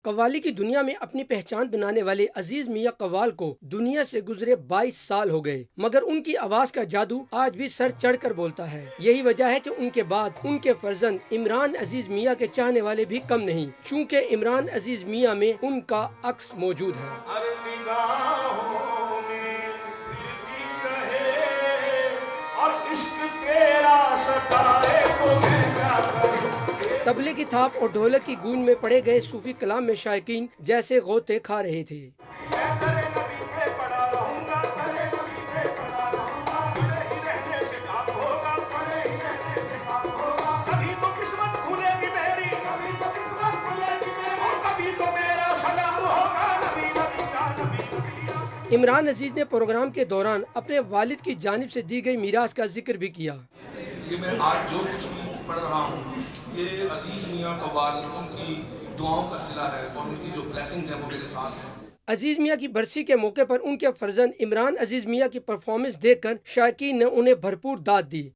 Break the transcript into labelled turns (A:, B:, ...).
A: قوالی کی دنیا میں اپنی پہچان بنانے والے عزیز میاں قوال کو دنیا سے گزرے 22 سال ہو گئے، مگر ان کی آواز کا جادو آج بھی سر چڑھ کر بولتا ہے۔ یہی وجہ ہے کہ ان کے بعد ان کے فرزند عمران عزیز میاں کے چاہنے والے بھی کم نہیں، چونکہ عمران عزیز میاں میں ان کا عکس موجود ہے۔ طبلے کی تھاپ اور ڈھولک کی گونج میں پڑے گئے صوفی کلام میں شائقین جیسے غوطے کھا رہے تھے۔ عمران عزیز نے پروگرام کے دوران اپنے والد کی جانب سے دی گئی میراث کا ذکر بھی کیا۔
B: یہ میں آج جو کچھ پڑھ رہا ہوں یہ عزیز میاں قوال ان کی دعاؤں کا صلہ ہے اور ان کی جو بلیسنگز ہیں وہ میرے ساتھ ہیں۔
A: عزیز میاں کی برسی کے موقع پر ان کے فرزند عمران عزیز میاں کی پرفارمنس دیکھ کر شائقین نے انہیں بھرپور داد دی۔